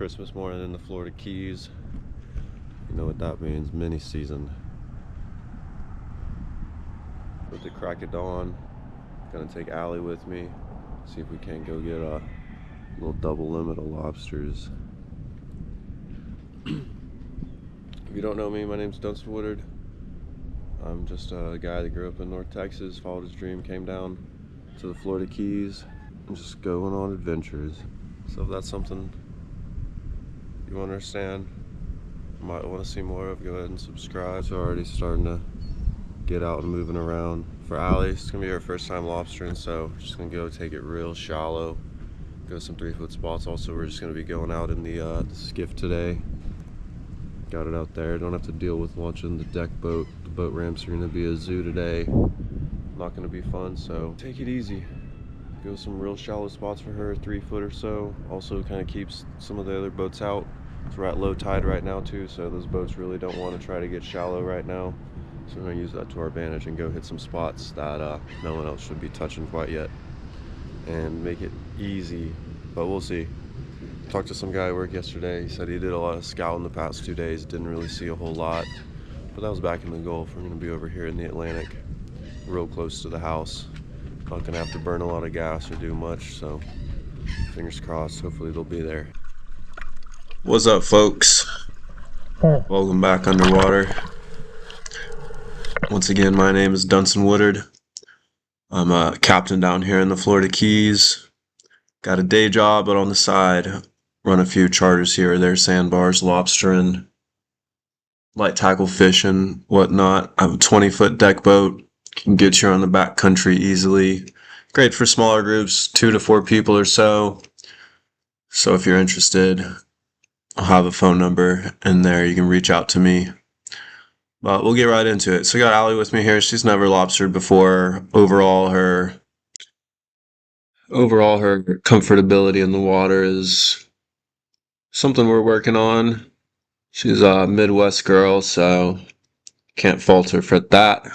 Christmas morning in the Florida Keys. You know what that means, mini season. With the crack of dawn, gonna take Allie with me, see if we can't go get a little double limit of lobsters. If you don't know me, my name's Dunson Woodard. I'm just a guy that grew up in North Texas, followed his dream, came down to the Florida Keys, and just going on adventures. So if that's something you understand, might want to see more of, go ahead and subscribe. So already starting to get out and moving around. For Allie, it's gonna be her first time lobstering, so just gonna go take it real shallow, go some 3-foot spots. Also, we're just gonna be going out in the skiff today. Got it out there. Don't have to deal with launching the deck boat. The boat ramps are gonna be a zoo today. Not gonna be fun, so take it easy. Go some real shallow spots for her, 3-foot or so. Also kind of keeps some of the other boats out. We're at low tide right now too, so those boats really don't want to try to get shallow right now. So we're going to use that to our advantage and go hit some spots that no one else should be touching quite yet. And make it easy, but we'll see. Talked to some guy at work yesterday. He said he did a lot of scouting the past 2 days. Didn't really see a whole lot. But that was back in the Gulf. We're going to be over here in the Atlantic, real close to the house. Not going to have to burn a lot of gas or do much, so fingers crossed. Hopefully they'll be there. What's up, folks? Welcome back underwater. Once again, my name is Dunson Woodard. I'm a captain down here in the Florida Keys. Got a day job, but on the side, run a few charters here or there, sandbars, lobstering, light tackle fishing, whatnot. I have a 20-foot deck boat. Can get you on the back country easily. Great for smaller groups, 2 to 4 people or so. So if you're interested, I'll have a phone number in there. You can reach out to me. But we'll get right into it. So I got Allie with me here. She's never lobstered before. Overall, her comfortability in the water is something we're working on. She's a Midwest girl, so can't fault her for that.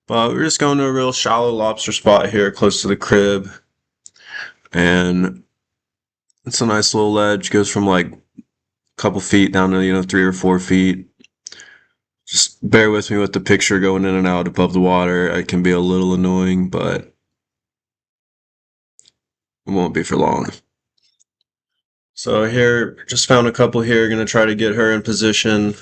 But we're just going to a real shallow lobster spot here close to the crib. And it's a nice little ledge. Goes from like a couple feet down to 3 or 4 feet. Just bear with me with the picture going in and out above the water. It can be a little annoying, but it won't be for long. So here, just found a couple here. Gonna try to get her in position.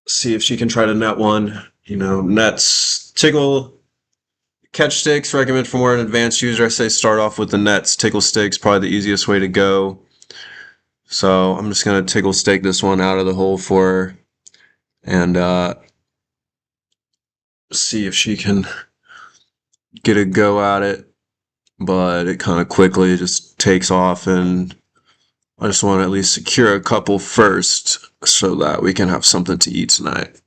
See if she can try to net one. Nets, tickle, catch sticks. Recommend for more an advanced user. I say start off with the nets. Tickle sticks, probably the easiest way to go. So I'm just gonna tickle stake this one out of the hole for her and see if she can get a go at it. But it kind of quickly just takes off, and I just want to at least secure a couple first so that we can have something to eat tonight.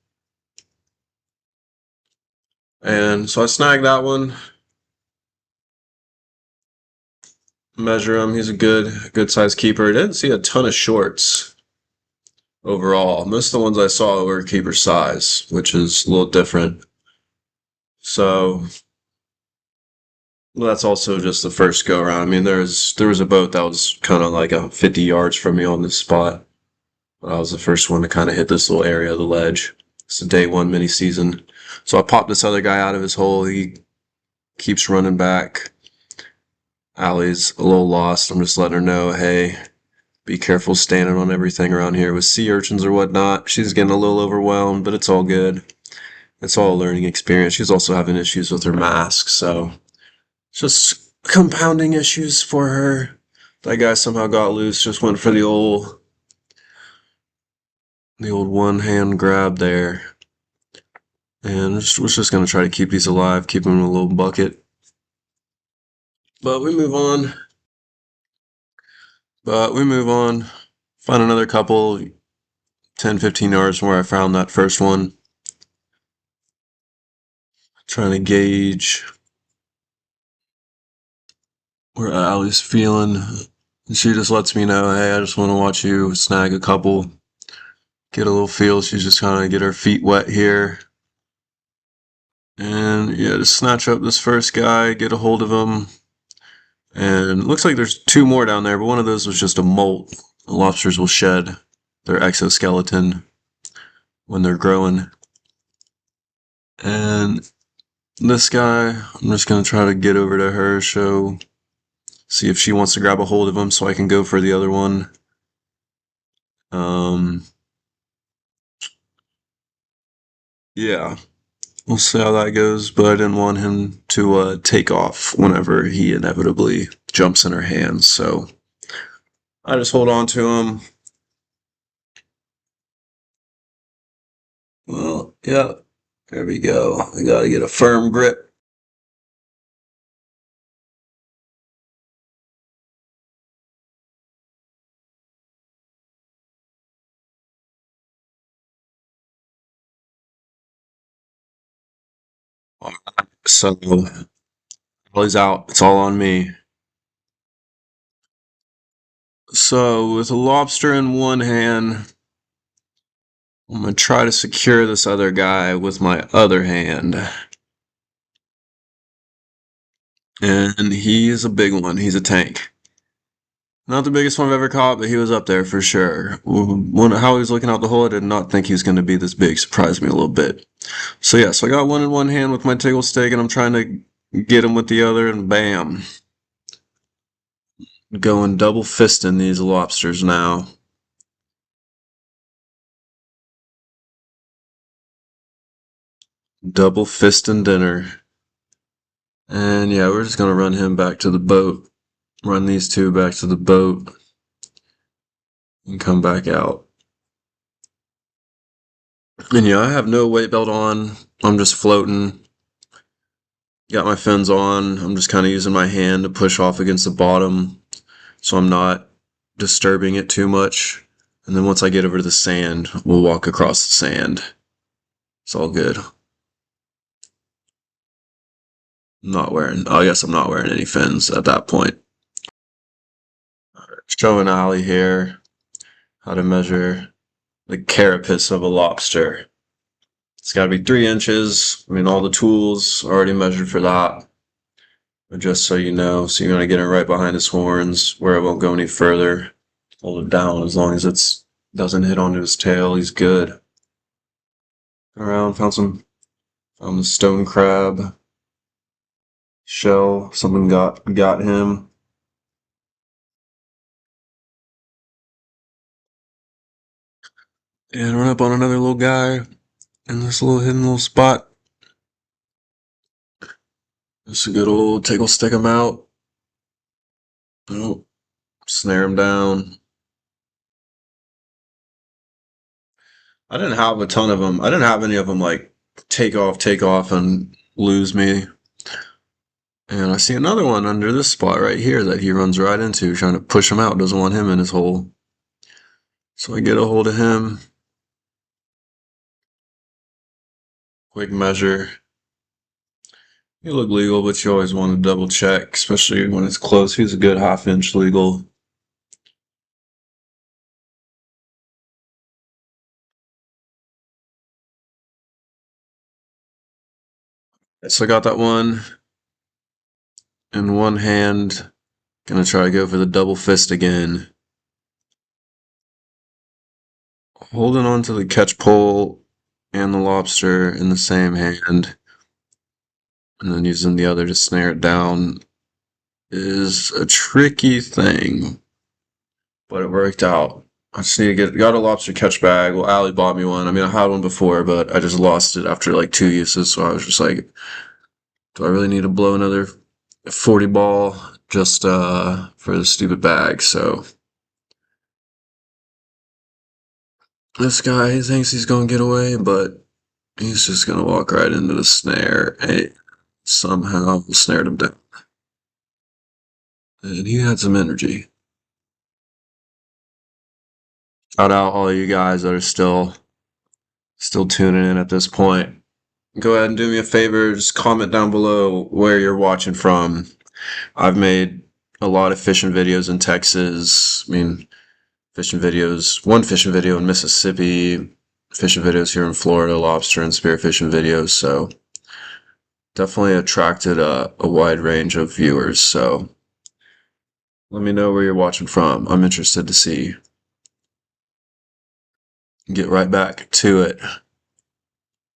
And so I snagged that one. Measure him. He's a good size keeper. I didn't see a ton of shorts overall. Most of the ones I saw were keeper size, which is a little different. So that's also just the first go around. I mean, there was a boat that was kind of like 50 yards from me on this spot. But I was the first one to kind of hit this little area of the ledge. It's a day 1 mini season. So I popped this other guy out of his hole. He keeps running back. Allie's a little lost. I'm just letting her know, hey, be careful standing on everything around here with sea urchins or whatnot. She's getting a little overwhelmed, but it's all good. It's all a learning experience. She's also having issues with her mask, so just compounding issues for her. That guy somehow got loose, just went for the old one-hand grab there. And was just going to try to keep these alive, keep them in a little bucket. But we move on. Find another couple, 10, 15 yards from where I found that first one. Trying to gauge where Allie's feeling. And she just lets me know, hey, I just want to watch you snag a couple. Get a little feel. She's just trying to get her feet wet here. And yeah, just snatch up this first guy, get a hold of him. And it looks like there's two more down there, but one of those was just a molt. The lobsters will shed their exoskeleton when they're growing. And this guy, I'm just going to try to get over to her, see if she wants to grab a hold of him so I can go for the other one. Yeah, we'll see how that goes, but I didn't want him to take off whenever he inevitably jumps in her hands, so I just hold on to him. Well, yeah, there we go. I gotta get a firm grip. So, while he's out, it's all on me. So, with a lobster in one hand, I'm gonna try to secure this other guy with my other hand. And he is a big one. He's a tank. Not the biggest one I've ever caught, but he was up there for sure. How he was looking out the hole, I did not think he was going to be this big. Surprised me a little bit. So yeah, so I got one in one hand with my tickle stick, and I'm trying to get him with the other, and bam. Going double fisting these lobsters now. Double fisting dinner. And yeah, we're just going to run him back to the boat. Run these two back to the boat. And come back out. And yeah, I have no weight belt on. I'm just floating. Got my fins on. I'm just kind of using my hand to push off against the bottom so I'm not disturbing it too much. And then once I get over to the sand, we'll walk across the sand. It's all good. I guess I'm not wearing any fins at that point. Showing Ollie here how to measure the carapace of a lobster. It's got to be 3 inches. I mean, all the tools are already measured for that. But just so you know, so you're going to get it right behind his horns where it won't go any further. Hold it down as long as it doesn't hit onto his tail. He's good. Around, found the stone crab shell. Someone got him. And run up on another little guy in this little hidden little spot. Just a good old tickle stick him out. Oh, snare him down. I didn't have a ton of them. I didn't have any of them like take off and lose me. And I see another one under this spot right here that he runs right into, trying to push him out. Doesn't want him in his hole. So I get a hold of him. Quick measure. You look legal, but you always want to double check, especially when it's close. He's a good half-inch legal. So I got that one in one hand. Gonna try to go for the double fist again. Holding on to the catch pole and the lobster in the same hand, and then using the other to snare it down is a tricky thing, but it worked out. I just need to got a lobster catch bag. Well, Allie bought me one. I mean, I had one before, but I just lost it after like 2 uses, so I was just like, do I really need to blow another 40 ball just for the stupid bag? So this guy, he thinks he's gonna get away, but he's just gonna walk right into the snare and somehow snared him down. And he had some energy. Shout out all of you guys that are still tuning in at this point. Go ahead and do me a favor, just comment down below where you're watching from. I've made a lot of fishing videos in Texas. I mean, one fishing video in Mississippi, fishing videos here in Florida, lobster and spear fishing videos. So definitely attracted a wide range of viewers. So Let me know where you're watching from. I'm interested to see. Get right back to it.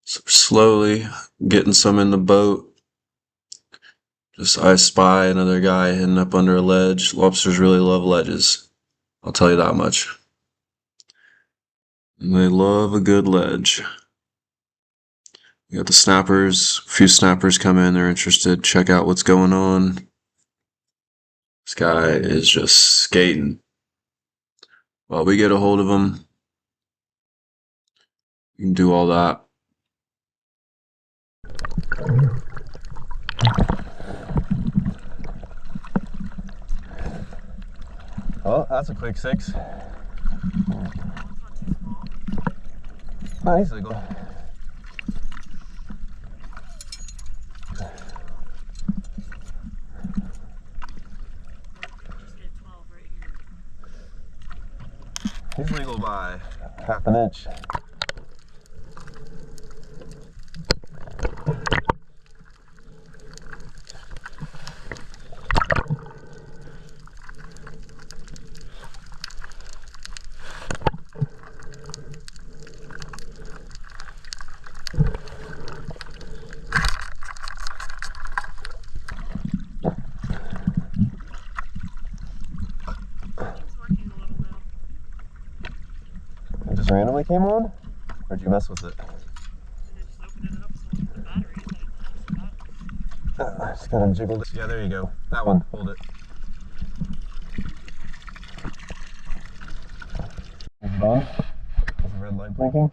So slowly getting some in the boat. Just I spy another guy hidden up under a ledge. Lobsters really love ledges. I'll tell you that much. And they love a good ledge. We got the snappers. A few snappers come in. They're interested. Check out what's going on. This guy is just skating. Well, we get a hold of him. We can do all that. Oh, that's a quick 6. Nice wiggle. He's legal by half an inch. It just randomly came on? Or did you mess with it? I just kind of jiggled it. Yeah, there you go. That one. Hold it. Is it on? Is the red light blinking?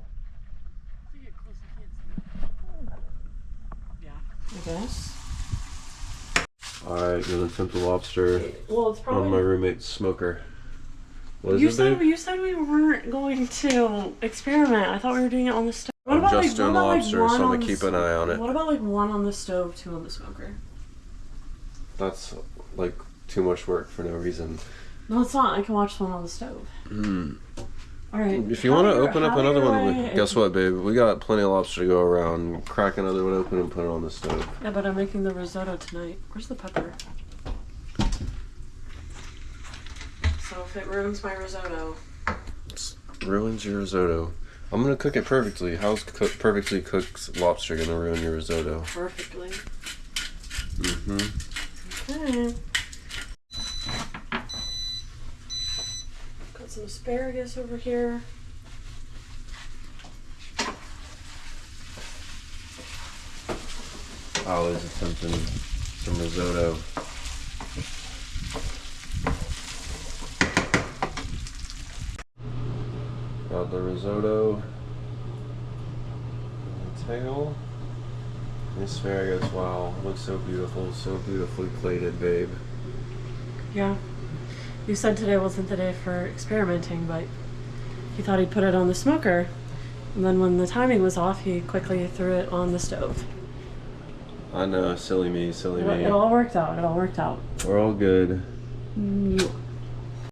Yeah, I guess. Alright, gonna attempt the lobster Well, it's probably on my roommate's smoker. What is you it, said babe? you said we weren't going to experiment. I thought we were doing it on the stove. What I'm about just doing the lobster, so I'm gonna keep an eye on it. What about like one on the stove, 2 on the smoker? That's like too much work for no reason. No, it's not. I can watch one on the stove. Alright. If you want to open up another one, guess what, babe? We got plenty of lobster to go around. Crack another one open and put it on the stove. Yeah, but I'm making the risotto tonight. Where's the pepper? So if it ruins my risotto. It ruins your risotto. I'm gonna cook it perfectly. How's perfectly cooked lobster gonna ruin your risotto? Perfectly. Mm-hmm. Okay. Got some asparagus over here. Always attempting some risotto. Got the risotto. The tail. The asparagus. Wow, looks so beautiful, so beautifully plated, babe. Yeah. You said today wasn't the day for experimenting, but he thought he'd put it on the smoker. And then when the timing was off, he quickly threw it on the stove. I know, silly me, silly me. It all worked out. It all worked out. We're all good. You